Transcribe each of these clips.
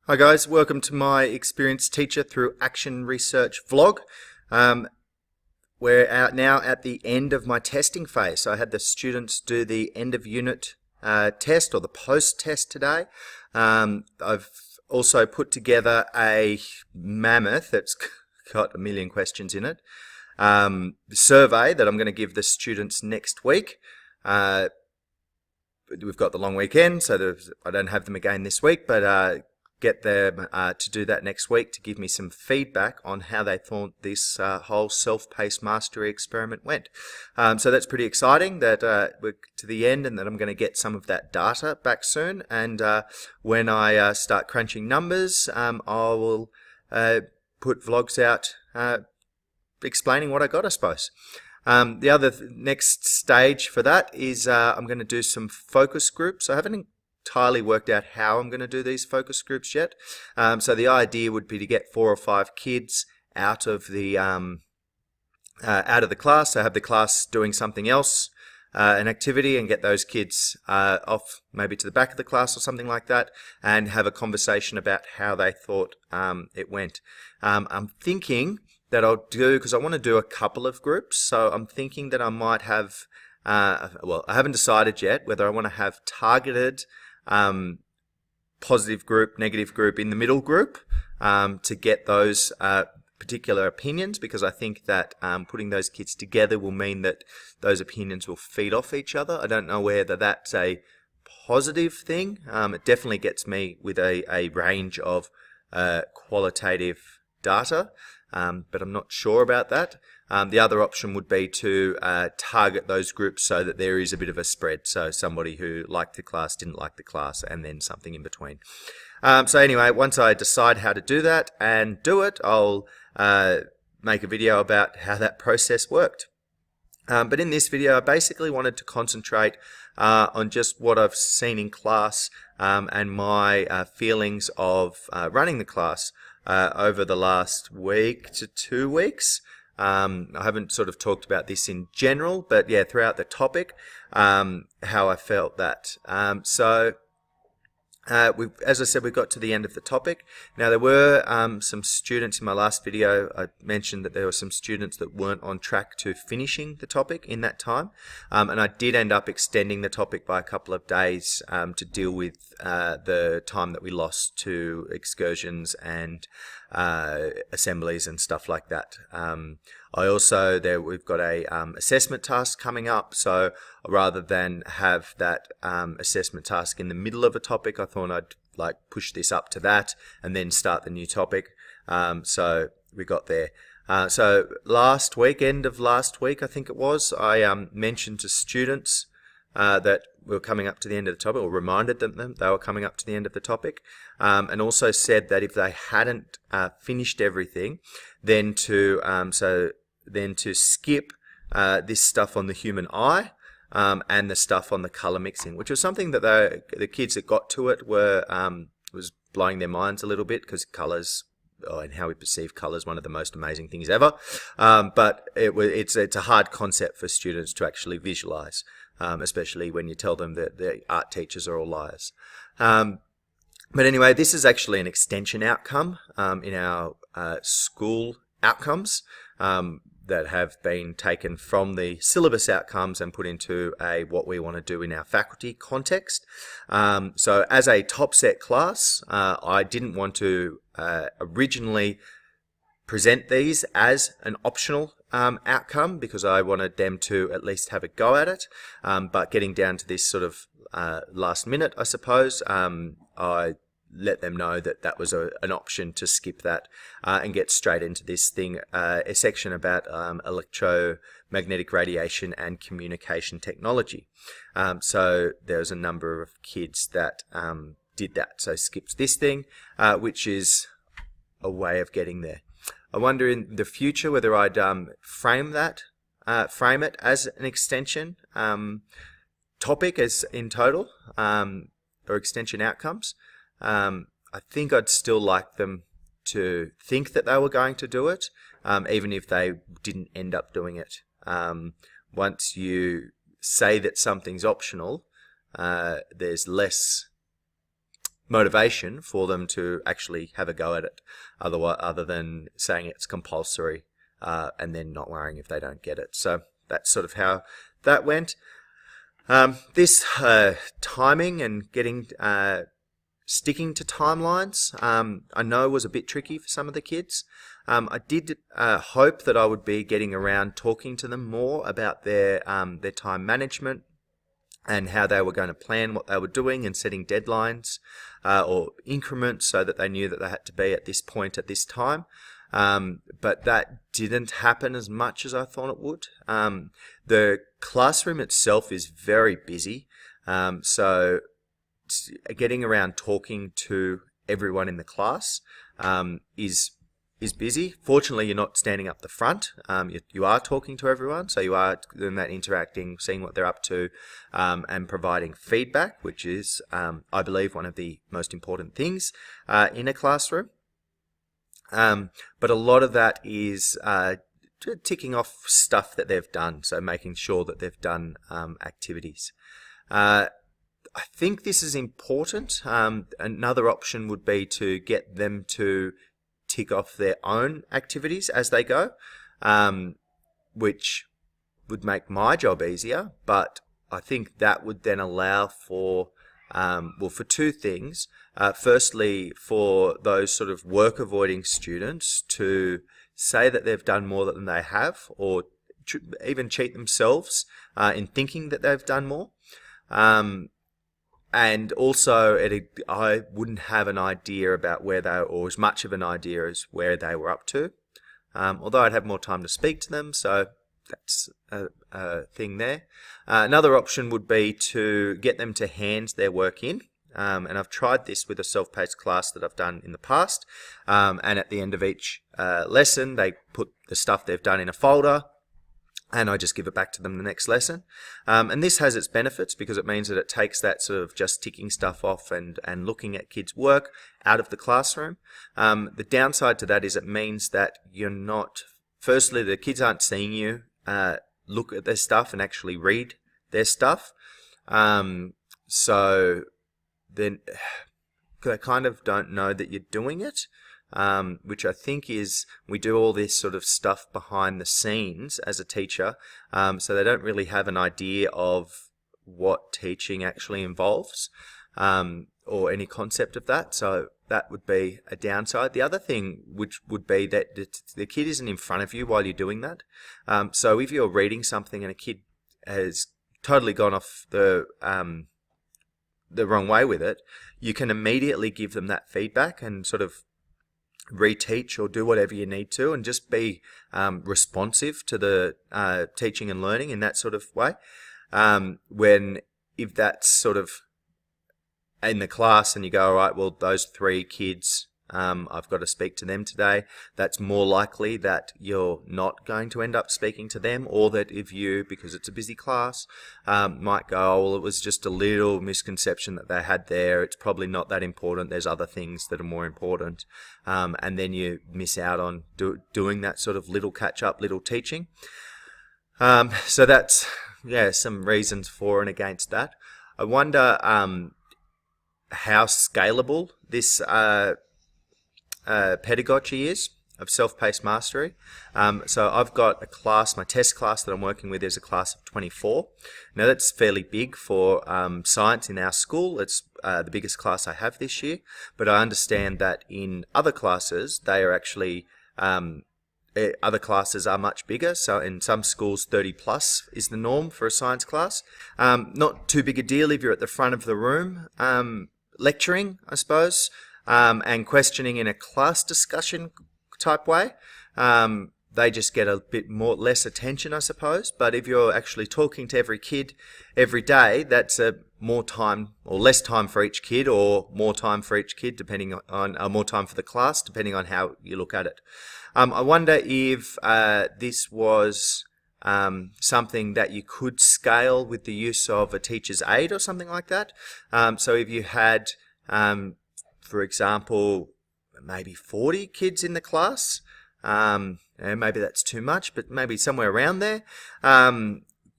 Hi guys, welcome to my Experienced Teacher Through Action Research vlog. We're out now at the end of my testing phase. So I had the students do the end of unit test or the post test today. I've also put together a mammoth that's got a million questions in it. Survey that I'm going to give the students next week. We've got the long weekend, so I don't have them again this week, but get them to do that next week to give me some feedback on how they thought this whole self-paced mastery experiment went. So that's pretty exciting that we're to the end and that I'm going to get some of that data back soon. And when I start crunching numbers, I will put vlogs out explaining what I got, I suppose. The other next stage for that is I'm going to do some focus groups. I haven't entirely worked out how I'm going to do these focus groups yet. So the idea would be to get 4 or 5 kids out of the class. So have the class doing something else, an activity, and get those kids off maybe to the back of the class or something like that, and have a conversation about how they thought it went. I'm thinking that I'll do, because I want to do a couple of groups, so I'm thinking that I might have, well, I haven't decided yet whether I want to have targeted positive group, negative group in the middle group to get those particular opinions, because I think that putting those kids together will mean that those opinions will feed off each other. I don't know whether that's a positive thing. It definitely gets me with a range of qualitative data, but I'm not sure about that. The other option would be to target those groups so that there is a bit of a spread. So somebody who liked the class, didn't like the class, and then something in between. So anyway, once I decide how to do that and do it, I'll make a video about how that process worked. But in this video, I basically wanted to concentrate on just what I've seen in class and my feelings of running the class over the last week to 2 weeks. I haven't sort of talked about this in general, but yeah, throughout the topic, how I felt that. As I said, we got to the end of the topic. Now, there were some students in my last video. I mentioned that there were some students that weren't on track to finishing the topic in that time. And I did end up extending the topic by a couple of days to deal with the time that we lost to excursions and assemblies and stuff like that. I also, we've got a assessment task coming up, so rather than have that assessment task in the middle of a topic, I thought I'd push this up to that and then start the new topic. So we got there. So end of last week, I think it was, I mentioned to students that we were coming up to the end of the topic, or reminded them they were coming up to the end of the topic, and also said that if they hadn't finished everything, then to skip this stuff on the human eye and the stuff on the color mixing, which was something that the kids that got to it was blowing their minds a little bit, because colors. And how we perceive colour is one of the most amazing things ever. But it's a hard concept for students to actually visualise, especially when you tell them that the art teachers are all liars. But anyway, this is actually an extension outcome in our school outcomes that have been taken from the syllabus outcomes and put into what we want to do in our faculty context. So as a top set class, I didn't want to originally present these as an optional outcome, because I wanted them to at least have a go at it. But getting down to this sort of last minute, I suppose, I let them know that that was an option to skip that and get straight into this thing, a section about electromagnetic radiation and communication technology. So there's a number of kids that did that. So skips this thing, which is a way of getting there. I wonder in the future whether I'd frame it as an extension topic as in total, or extension outcomes. I think I'd still like them to think that they were going to do it, even if they didn't end up doing it. Once you say that something's optional, there's less motivation for them to actually have a go at it, other than saying it's compulsory and then not worrying if they don't get it. So that's sort of how that went. This timing and getting sticking to timelines, I know was a bit tricky for some of the kids. I did hope that I would be getting around talking to them more about their time management and how they were going to plan what they were doing and setting deadlines or increments so that they knew that they had to be at this point at this time. But that didn't happen as much as I thought it would. The classroom itself is very busy, so getting around talking to everyone in the class is busy. Fortunately, you're not standing up the front. You are talking to everyone, so you are doing that interacting, seeing what they're up to, and providing feedback, which is, I believe, one of the most important things in a classroom. But a lot of that is ticking off stuff that they've done, so making sure that they've done activities. I think this is important. Another option would be to get them to tick off their own activities as they go, which would make my job easier, but I think that would then allow for for two things. Firstly, for those sort of work avoiding students to say that they've done more than they have, or even cheat themselves in thinking that they've done more. And also, I wouldn't have an idea about where they, or as much of an idea as where they were up to. Although I'd have more time to speak to them, so that's a thing there. Another option would be to get them to hand their work in. And I've tried this with a self-paced class that I've done in the past. And at the end of each lesson, they put the stuff they've done in a folder, and I just give it back to them the next lesson. And this has its benefits because it means that it takes that sort of just ticking stuff off and looking at kids' work out of the classroom. The downside to that is it means that you're not, firstly, the kids aren't seeing you look at their stuff and actually read their stuff. So then they kind of don't know that you're doing it. Which I think is, we do all this sort of stuff behind the scenes as a teacher, so they don't really have an idea of what teaching actually involves, or any concept of that. So that would be a downside. The other thing which would be that the kid isn't in front of you while you're doing that. So if you're reading something and a kid has totally gone off the wrong way with it, you can immediately give them that feedback and sort of reteach or do whatever you need to, and just be responsive to the teaching and learning in that sort of way. If that's sort of in the class and you go, all right, well, those 3 kids, I've got to speak to them today, that's more likely that you're not going to end up speaking to them, or that if you, because it's a busy class, might go, oh, well, it was just a little misconception that they had there, it's probably not that important, there's other things that are more important, and then you miss out on doing that sort of little catch-up, little teaching. So that's, some reasons for and against that. I wonder how scalable this pedagogy is of self-paced mastery. So I've got a class, my test class that I'm working with is a class of 24. Now that's fairly big for science in our school. It's the biggest class I have this year, but I understand that in other classes they are actually other classes are much bigger. So in some schools 30 plus is the norm for a science class. Not too big a deal if you're at the front of the room lecturing, I suppose, and questioning in a class discussion type way. They just get a bit less attention, I suppose. But if you're actually talking to every kid every day, that's more time or less time for each kid, or more time for each kid, depending on more time for the class, depending on how you look at it. I wonder if this was something that you could scale with the use of a teacher's aide or something like that. So if you had, for example, maybe 40 kids in the class, and maybe that's too much, but maybe somewhere around there,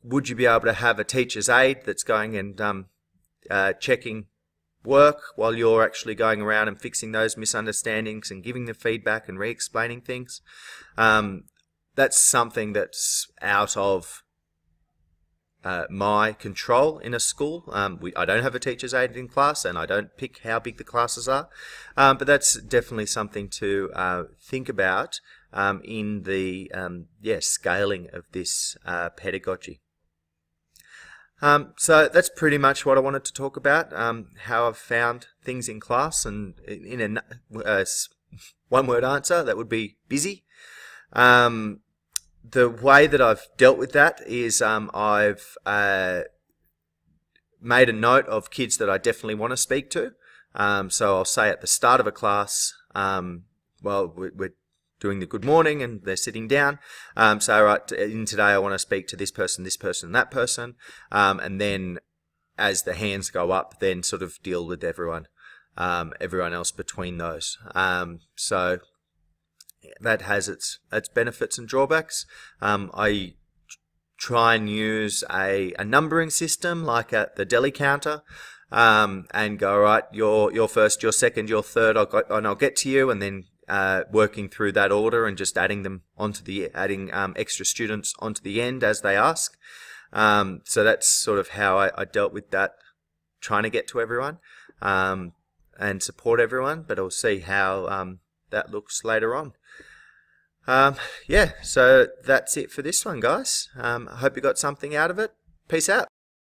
would you be able to have a teacher's aide that's going and checking work while you're actually going around and fixing those misunderstandings and giving the feedback and re-explaining things. That's something that's out of my control in a school. I don't have a teacher's aide in class, and I don't pick how big the classes are, but that's definitely something to think about in the scaling of this pedagogy. So that's pretty much what I wanted to talk about, how I've found things in class, and in a one-word answer, that would be busy. The way that I've dealt with that is I've made a note of kids that I definitely want to speak to. So I'll say at the start of a class, we're doing the good morning and they're sitting down. So right, in today I want to speak to this person, and that person. And then as the hands go up, then sort of deal with everyone else between those. So that has its benefits and drawbacks. I try and use a numbering system like at the deli counter, and go, right, you're first, you're second, you're third, I'll get to you, and then working through that order and just adding extra students onto the end as they ask. So that's sort of how I dealt with that, trying to get to everyone and support everyone, but I'll see how that looks later on. So that's it for this one, guys. I hope you got something out of it. Peace out.